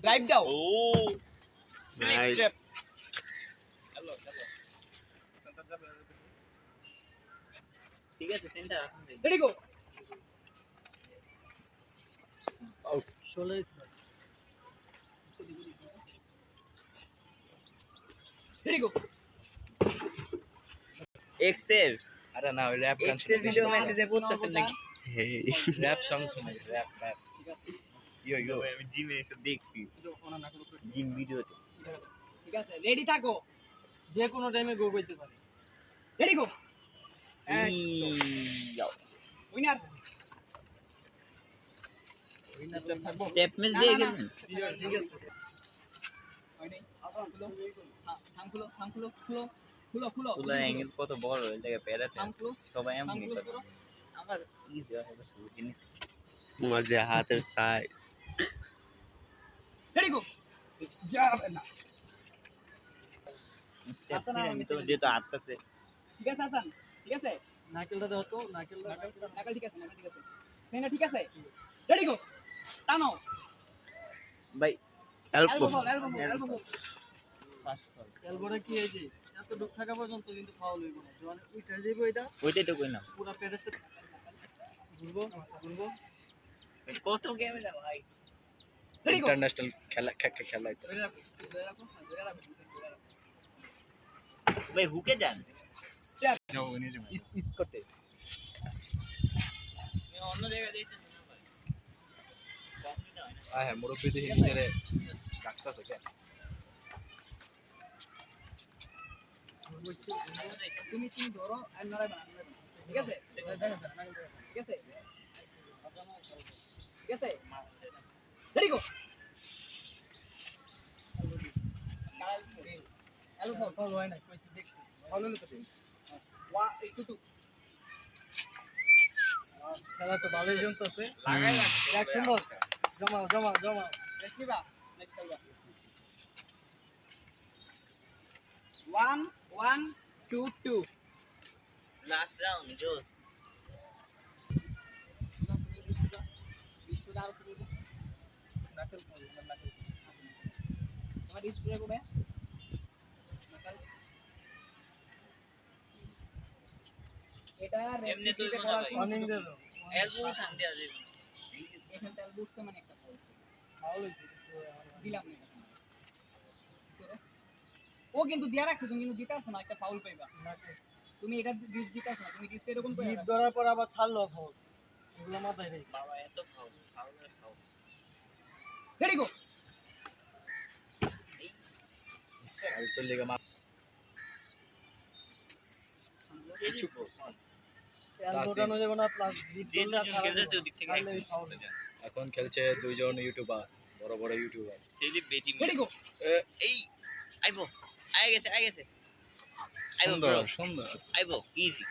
Drive দাও ও nice ঠিক আছে সেন্টার এখন ready go out 16 ready go excel আরে না ওই র‍্যাপ গান এক্সেল ভিডিও মেসেজে পড়তেছেন নাকি র‍্যাপ সং শোনাই র‍্যাপ ঠিক আছে ইয়ো ইয়ো আমি জিমে এসে দেখছি জিম ভিডিওতে ঠিক আছে রেডি থাকো যে কোনো টাইমে গো করতে পারে রেডি গো উইনার স্টেপ থাকবো স্টেপ মিস দিয়ে গেলেন ঠিক আছে হয়নি খুলো থাম খুলো খুলো খুলো খুলো পুরো অ্যাঙ্গেল কত বড় এই জায়গায় পেরাতে থাম ক্লোজ সবাই থাম এমনই ক্লোজ করে করো আমার ইজি হয় এটা শুরু দিন মজা হাতের সাইজ রেডি গো যাবে না স্টেপ আমি তো যেটা আটটাছে ঠিক আছে হাসান ঠিক আছে নাকেলটা দাও তো নাকেলটা নাকাল ঠিক আছে নাকাল ঠিক আছে সেনা ঠিক আছে রেডি গো টানো ভাই এলবো বল এলবো বল ফাস্ট কর এলবোটা কি এই যে এত ডুব থাকা পর্যন্ত কিন্তু ফাউল হইব না যখন উঠে যাইবো এটা ওইটাই তো কইলাম পুরো পেরেছে ঘুরবো ঘুরবো কত ক্যামেরা ভাই রেডি গো ইন্টারন্যাশনাল খেলা খেলা ধরে রাখো ধরে রাখো ধরে রাখো ভাই হুকে যান স্টেপ যাও নিয়ে যাও ইস করতে অন্য জায়গায় যাইতেছেন না ভাই কমই না হয় না হ্যাঁ মুরব্বি দেখি নিজেরে ডাকতাছে কেন তুমি ধরো আর নড়াই বানা ঠিক আছে ঠিক আছে ঠিক আছে রেডি গো এলবো ফাউল হয় না কইছি দেখছি ফাউল হলো তো ওয়া একটু খেলা তো ভালোই জমতেছে লাগাই এক সুন্দর জমা জমা জমা দেখবা নাকি খেলবা 1 1 2 2 লাস্ট রাউন্ড জোস বিশুদা আর শুরু নাকল নাকল তোমার স্টুডেন্ট কোবে নাকল এটা এমনি তো রেফারি মনে হয়। ওয়ার্নিং দে দাও এলবো উঠান দেয়া যাবে এখানে তেল বুকছে মানে একটা ফাউল ফাউল হইছে দিলাম না এটা করো। ও কিন্তু দিয়া রাখছে তুমি কিন্তু দিতাছ না একটা ফাউল পাইবা তুমি এটা ডিস দিতাছ না তুমি ডিসটা এরকম করে ডিপ ধরার পর আবার ছাড়লো ফাউল এগুলো মাথায় রেখে বাবা এত ফাউল ফাউল আর ফাউল রেডি গো আলটো লেগে মা কিছু এলবোটা নয় যাবে না প্লাস ডিপ যে দুজন খেলতেছে ওদিক থেকে একজন চলে যায় এখন খেলছে দুইজন ইউটিউবার বড় বড় ইউটিউবার সেলিব্রিটি রেডি গো এই আইবো আই গেছে সুন্দর সুন্দর আইবো ইজি